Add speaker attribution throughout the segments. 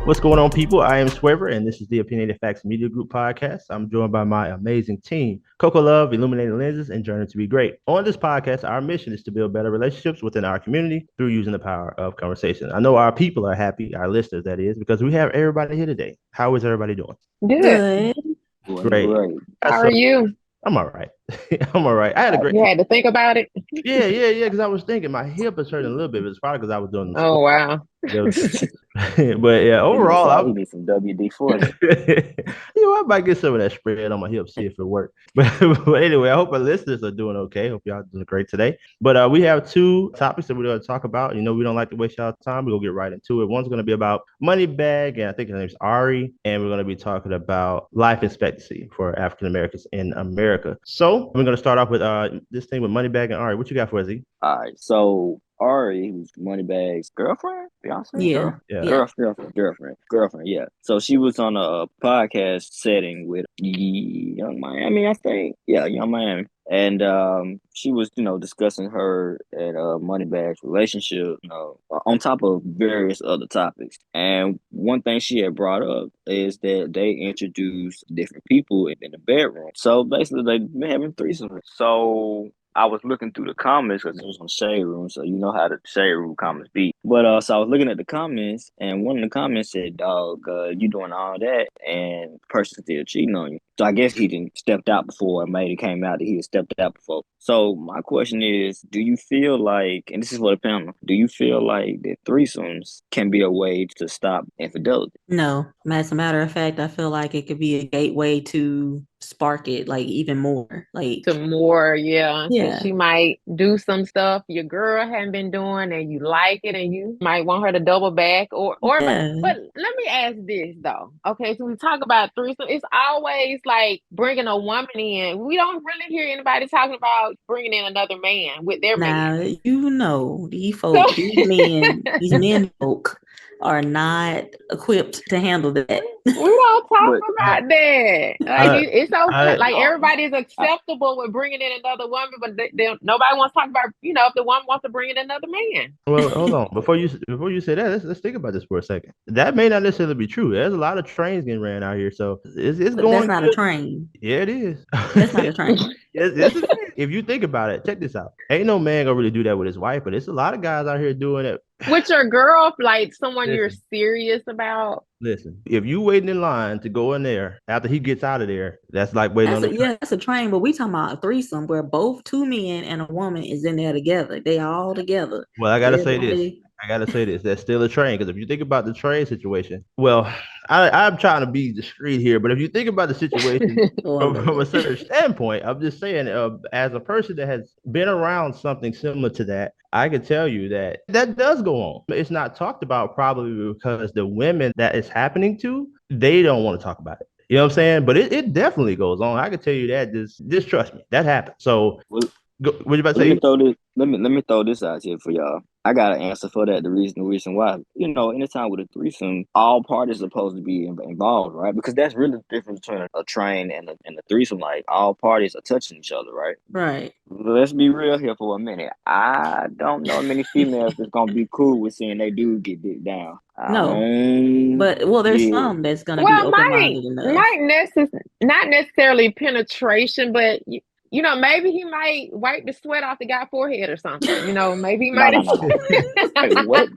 Speaker 1: What's going on, people? I am Swaver, and this is the Opinionated Facts Media Group podcast. I'm joined by my amazing team, Coco Love, Illuminating Lenses, and Journey to be Great. On this podcast, our mission is to build better relationships within our community through using the power of conversation. I know our people are happy, our listeners, that is, because we have everybody here today. How is everybody doing?
Speaker 2: Good.
Speaker 3: Doing
Speaker 1: Great.
Speaker 3: great.
Speaker 2: How are you?
Speaker 1: I'm all right. I'm all right. I had a great.
Speaker 2: You had to think about it.
Speaker 1: Yeah. Because I was thinking my hip is hurting a little bit, but it's probably because I was doing the
Speaker 2: Oh,
Speaker 1: sport.
Speaker 2: wow.
Speaker 1: But yeah, overall,
Speaker 3: he needs some WD-40.
Speaker 1: I might get some of that spread on my hip, see if it works. But anyway, I hope our listeners are doing okay. Hope y'all doing great today. But we have two topics that we're going to talk about. We don't like to waste y'all time. We'll get right into it. One's going to be about money bag, and I think her name's Ari, and we're going to be talking about life expectancy for African Americans in America. So we're going to start off with this thing with money bag and Ari. What you got for us, Z?
Speaker 3: All right, so Ari, who's Moneybag's girlfriend, fiance,
Speaker 1: Yeah.
Speaker 3: girlfriend. Yeah. So she was on a podcast setting with Young Miami, I think. Yeah, Young Miami, and she was, discussing her and Moneybag's relationship, on top of various other topics. And one thing she had brought up is that they introduced different people in the bedroom. So basically, they've been having threesomes. So I was looking through the comments because it was on Shade Room, so you know how the Shade Room comments be. But so I was looking at the comments, and one of the comments said, "Dog, you doing all that, and the person still cheating on you." So I guess he didn't stepped out before, and maybe it came out that he had stepped out before. So my question is, do you feel like, and this is for the panel, do you feel like that threesomes can be a way to stop infidelity?
Speaker 4: No, as a matter of fact, I feel like it could be a gateway to spark it like even more.
Speaker 2: To more, yeah.
Speaker 4: Yeah.
Speaker 2: She might do some stuff your girl hadn't been doing and you like it and you might want her to double back or
Speaker 4: Yeah.
Speaker 2: but let me ask this though. Okay, so we talk about threesome. It's always like bringing a woman in. We don't really hear anybody talking about bringing in another man with their man.
Speaker 4: Now, these folks, these men folk are not equipped to handle that.
Speaker 2: We don't talk about that. Like it's okay. Like everybody's acceptable with bringing in another woman, but nobody wants to talk about, if the woman wants to bring in another man.
Speaker 1: Well, hold on. Before you say that, let's think about this for a second. That may not necessarily be true. There's a lot of trains getting ran out here, so it's going.
Speaker 4: That's not a train.
Speaker 1: Yeah, it is.
Speaker 4: That's not a train.
Speaker 1: Yes, if you think about it, check this out. Ain't no man gonna really do that with his wife, but it's a lot of guys out here doing it.
Speaker 2: With your girl, like someone you're serious about.
Speaker 1: Listen, if you waiting in line to go in there after he gets out of there, that's like waiting on the train.
Speaker 4: That's a train, but we talking about a threesome where both two men and a woman is in there together. They all together.
Speaker 1: Well, I gotta say this. That's still a train, because if you think about the train situation, well, I'm trying to be discreet here, but if you think about the situation from a certain standpoint, I'm just saying, as a person that has been around something similar to that, I can tell you that does go on. It's not talked about probably because the women that it's happening to, they don't want to talk about it. You know what I'm saying? But it definitely goes on. I can tell you that. Just trust me, that happens. So, what you about to say?
Speaker 3: Let me throw this out here for y'all. I got an answer for that. The reason why, anytime with a threesome, all parties are supposed to be involved, right? Because that's really the difference between a train and a threesome. Like, all parties are touching each other, right?
Speaker 4: Right.
Speaker 3: Let's be real here for a minute. I don't know many females that's gonna be cool with seeing they dude get dick down.
Speaker 4: But there's some that's gonna be open-minded enough.
Speaker 2: Not necessarily penetration, but maybe he might wipe the sweat off the guy's forehead or something. Maybe he might.
Speaker 3: What?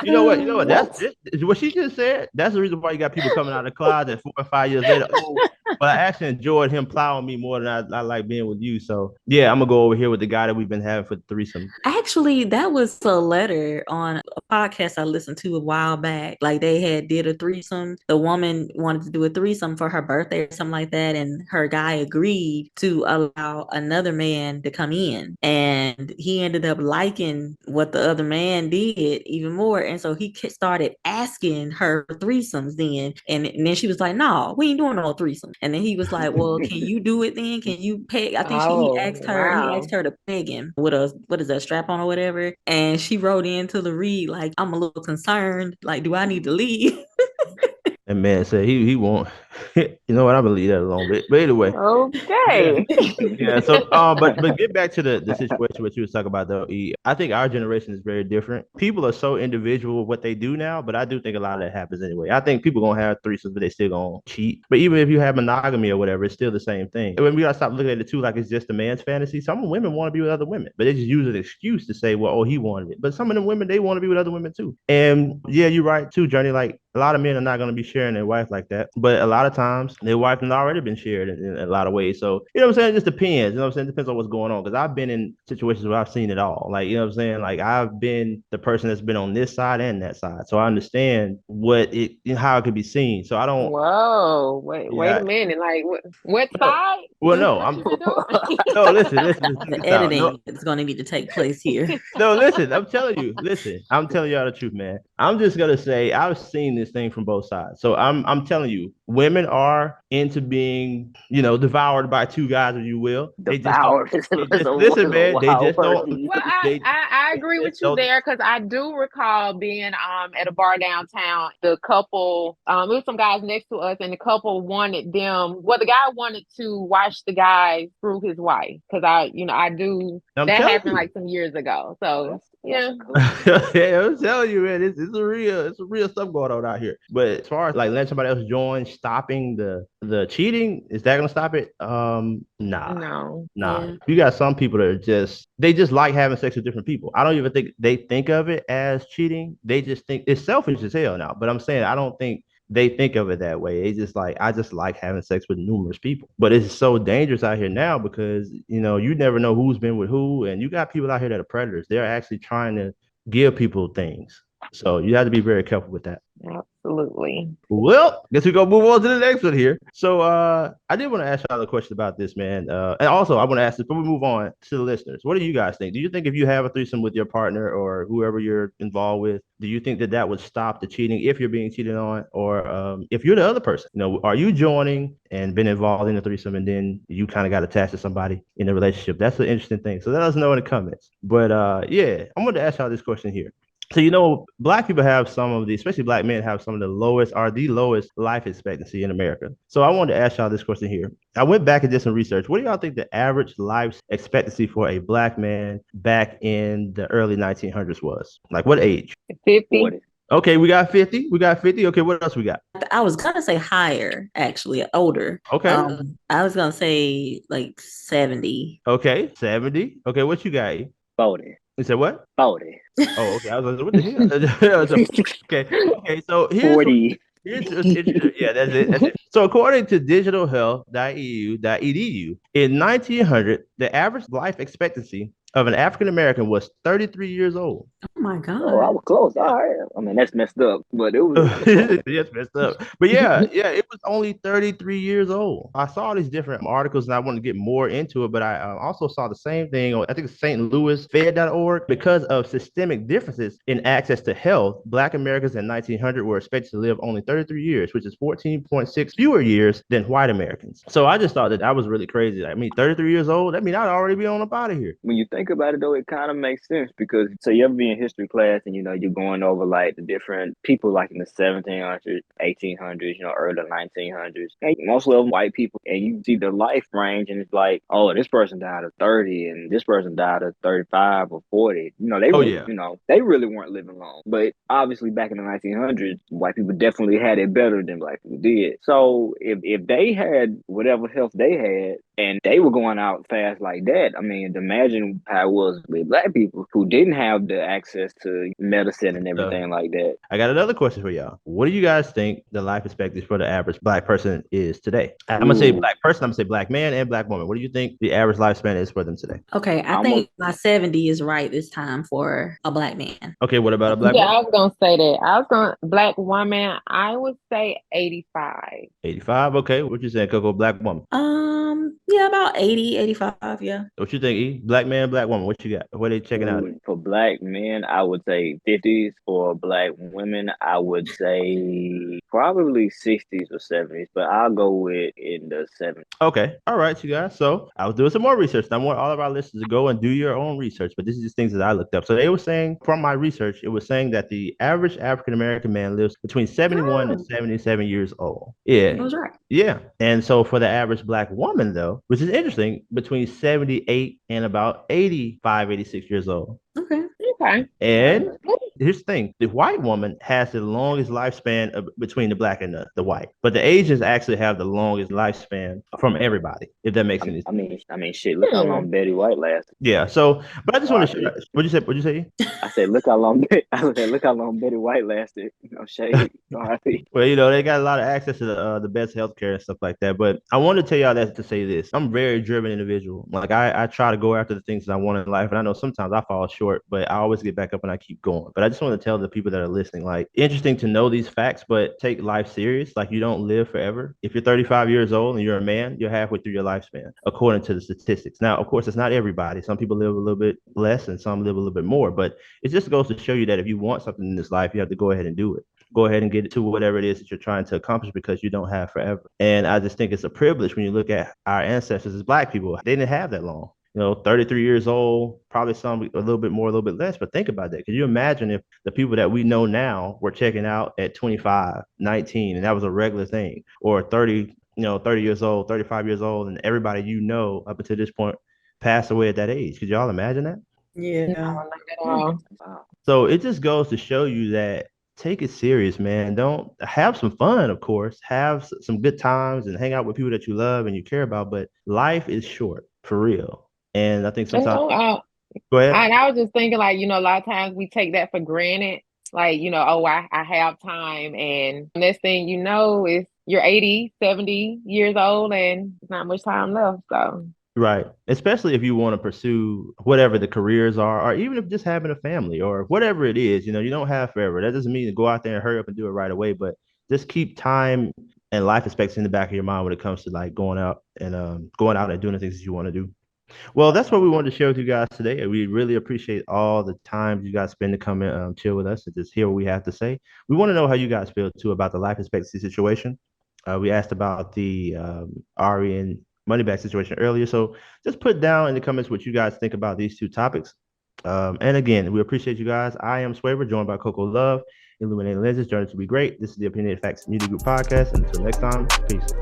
Speaker 1: You know what? That's what she just said. That's the reason why you got people coming out of the closet 4 or 5 years later. But I actually enjoyed him plowing me more than I like being with you. So yeah, I'm gonna go over here with the guy that we've been having for threesome.
Speaker 4: Actually, that was a letter on a podcast I listened to a while back. Like they did a threesome. The woman wanted to do a threesome for her birthday or something like that, and her guy agreed to allow another man to come in, and he ended up liking what the other man did even more, and so he started asking her for threesomes then, and then she was like, "No, we ain't doing no threesome." And then he was like, "Well, can you do it then? Can you peg?" I think he asked her to peg him with what is that, strap on or whatever, and she wrote into the read like, "I'm a little concerned. Like, do I need to leave?"
Speaker 1: And man said he won't. You know what? I'm gonna leave that alone. But anyway, yeah,
Speaker 2: Okay.
Speaker 1: yeah. So but get back to the situation what you was talking about though. E. I think our generation is very different. People are so individual with what they do now, but I do think a lot of that happens anyway. I think people gonna have threesomes, but they still gonna cheat. But even if you have monogamy or whatever, it's still the same thing. When we gotta stop looking at it too like it's just a man's fantasy. Some women want to be with other women, but they just use an excuse to say, well, oh, he wanted it. But some of them women they want to be with other women too. And yeah, you're right too, Journey. Like a lot of men are not going to be sharing their wife like that. But a lot of times their wife has already been shared in a lot of ways. So, you know what I'm saying? It just depends. You know what I'm saying? It depends on what's going on. Because I've been in situations where I've seen it all. Like, you know what I'm saying? Like I've been the person that's been on this side and that side. So I understand how it could be seen. So I don't,
Speaker 2: Whoa, wait
Speaker 1: yeah.
Speaker 2: a minute. Like what
Speaker 1: No,
Speaker 2: side?
Speaker 1: well, no,
Speaker 2: What
Speaker 1: I'm,
Speaker 2: you been doing?
Speaker 1: no, listen, check
Speaker 4: The
Speaker 1: this out. No,
Speaker 4: editing is going to need to take place here.
Speaker 1: no, listen, I'm telling you, listen, I'm telling y'all the truth, man. I'm just gonna say I've seen this thing from both sides. So I'm telling you, women are into being, devoured by two guys, if you will. They just don't
Speaker 3: Devoured is
Speaker 1: they
Speaker 3: a,
Speaker 1: just listen, man. They
Speaker 3: wild
Speaker 1: just
Speaker 3: word.
Speaker 1: don't
Speaker 2: Well, I,
Speaker 1: they,
Speaker 2: I, I
Speaker 1: they
Speaker 2: agree with
Speaker 1: just
Speaker 2: you
Speaker 1: don't
Speaker 2: there because I do recall being at a bar downtown. The couple, it was some guys next to us, and the couple wanted them. Well, the guy wanted to watch the guy through his wife because I do
Speaker 1: I'm
Speaker 2: that
Speaker 1: telling
Speaker 2: happened
Speaker 1: you.
Speaker 2: like some years ago. So yeah.
Speaker 3: Cool.
Speaker 1: Yeah, I'm telling you, man, it's a real stuff going on out here. But as far as like letting somebody else join, stopping the cheating, is that gonna stop it? Nah.
Speaker 2: No.
Speaker 1: Nah,
Speaker 4: Yeah.
Speaker 1: you got some people that they just like having sex with different people. I don't even think they think of it as cheating. They just think it's selfish as hell now. But I'm saying I don't think they think of it that way. They just like I just like having sex with numerous people. But it's so dangerous out here now because you never know who's been with who, and you got people out here that are predators. They're actually trying to give people things. So you have to be very careful with that.
Speaker 2: Absolutely.
Speaker 1: Well, guess we're gonna move on to the next one here. So I did want to ask y'all a question about this, man. And also I want to ask this before we move on to the listeners. What do you guys think? Do you think if you have a threesome with your partner or whoever you're involved with, do you think that would stop the cheating if you're being cheated on, or if you're the other person? Are you joining and been involved in a threesome and then you kind of got attached to somebody in a relationship? That's an interesting thing. So let us know in the comments. But yeah, I'm going to ask y'all this question here. So black people have especially black men have some of the lowest life expectancy in America. So I wanted to ask y'all this question here. I went back and did some research. What do y'all think the average life expectancy for a black man back in the early 1900s was? Like what age?
Speaker 2: 50.
Speaker 3: 40.
Speaker 1: Okay, we got 50. We got 50. Okay, what else we got?
Speaker 4: I was gonna say higher, actually, older.
Speaker 1: Okay.
Speaker 4: I was gonna say like 70.
Speaker 1: Okay, 70. Okay, what you got?
Speaker 3: 40.
Speaker 1: You said what?
Speaker 3: 40.
Speaker 1: Oh, okay. I was like, what the hell? Okay. So
Speaker 3: 40.
Speaker 1: yeah, that's it. That's it. So according to digitalhealth.edu.edu, in 1900, the average life expectancy of an African American was 33 years old.
Speaker 4: Oh my
Speaker 3: Oh, I
Speaker 4: God.
Speaker 3: was close. All right. I mean, that's messed up, but it was close.
Speaker 1: Yes, messed up. But yeah, it was only 33 years old. I saw these different articles and I wanted to get more into it, but I also saw the same thing on, I think it's St. Louis Fed.org. Because of systemic differences in access to health, Black Americans in 1900 were expected to live only 33 years, which is 14.6 fewer years than white Americans. So I just thought that was really crazy. I mean, 33 years old, that means I'd already be on up out of here.
Speaker 3: When you think about it, though, it kind of makes sense because so you ever be in history class and you're going over like the different people like in the 1700s, 1800s, early 1900s, and most of them white people, and you see their life range, and it's like, oh, this person died at 30, and this person died at 35 or 40. They really weren't living long. But obviously, back in the 1900s, white people definitely had it better than black people did. So if they had whatever health they had, and they were going out fast like that, I mean, imagine how it was with black people who didn't have the access to medicine and everything like that.
Speaker 1: I got another question for y'all. What do you guys think the life expectancy for the average black person is today? I'm gonna say black person. I'm gonna say black man and black woman. What do you think the average lifespan is for them today?
Speaker 4: Okay, I think my 70 is right this time for a black man.
Speaker 1: Okay, what about a black
Speaker 2: Yeah,
Speaker 1: woman?
Speaker 2: I was gonna say that. Black woman, I would say 85.
Speaker 1: 85. Okay, what you saying, Coco? Black woman.
Speaker 4: Yeah, about 80, 85. Yeah.
Speaker 1: What you think, E? Black man, black woman. What you got? What are they checking out?
Speaker 3: For black men, I would say 50s. For black women, I would say probably 60s or 70s, but I'll go with in the 70s.
Speaker 1: Okay. All right, you guys. So I was doing some more research. And I want all of our listeners to go and do your own research, but this is just things that I looked up. So they were saying from my research, it was saying that the average African American man lives between 71 and 77 years old. Yeah.
Speaker 4: I was right.
Speaker 1: Yeah. And so for the average Black woman, though, which is interesting, between 78 and about 85, 86 years old.
Speaker 4: Okay.
Speaker 2: Okay.
Speaker 1: And here's the thing: the white woman has the longest lifespan between the Black and the white, but the Asians actually have the longest lifespan from everybody. If that makes any sense.
Speaker 3: I mean, shit. Look how long Betty White lasted.
Speaker 1: Yeah. So, but I just want to show. What'd you say? What'd you say?
Speaker 3: I said, look how long. Look how long Betty White lasted. Shade.
Speaker 1: Well, they got a lot of access to the best healthcare and stuff like that. But I want to tell y'all that to say this: I'm a very driven individual. Like I try to go after the things that I want in life, and I know sometimes I fall short, but I always get back up and I keep going. But I just want to tell the people that are listening, like, interesting to know these facts, but take life serious. Like, you don't live forever. If you're 35 years old and you're a man, you're halfway through your lifespan, according to the statistics. Now, of course, it's not everybody. Some people live a little bit less and some live a little bit more, but it just goes to show you that if you want something in this life, you have to go ahead and do it. Go ahead and get to whatever it is that you're trying to accomplish, because you don't have forever. And I just think it's a privilege when you look at our ancestors as Black people. They didn't have that long. 33 years old, probably some a little bit more, a little bit less. But think about that. Could you imagine if the people that we know now were checking out at 25, 19, and that was a regular thing, or 30, 30 years old, 35 years old, and everybody up until this point passed away at that age? Could y'all imagine that?
Speaker 4: Yeah.
Speaker 2: No, not at all.
Speaker 1: So it just goes to show you that take it serious, man. Don't have some fun, of course, have some good times and hang out with people that you love and you care about. But life is short, for real. And I think sometimes. Go ahead.
Speaker 2: And I was just thinking, like, a lot of times we take that for granted. Like, I have time. And next thing you know is you're 80, 70 years old and there's not much time left. So.
Speaker 1: Right. Especially if you want to pursue whatever the careers are, or even if just having a family or whatever it is, you don't have forever. That doesn't mean to go out there and hurry up and do it right away, but just keep time and life expectancy in the back of your mind when it comes to like going out and doing the things that you want to do. Well, that's what we wanted to share with you guys today. We really appreciate all the time you guys spend to come and chill with us and just hear what we have to say. We want to know how you guys feel too about the life expectancy situation. We asked about the Ari and Moneybag situation earlier. So just put down in the comments what you guys think about these two topics. And again, we appreciate you guys. I am Swaver, joined by Coco Love, Illuminating Lenses. Journey to be great. This is the Opinionated Facts Media Group podcast. And until next time, peace.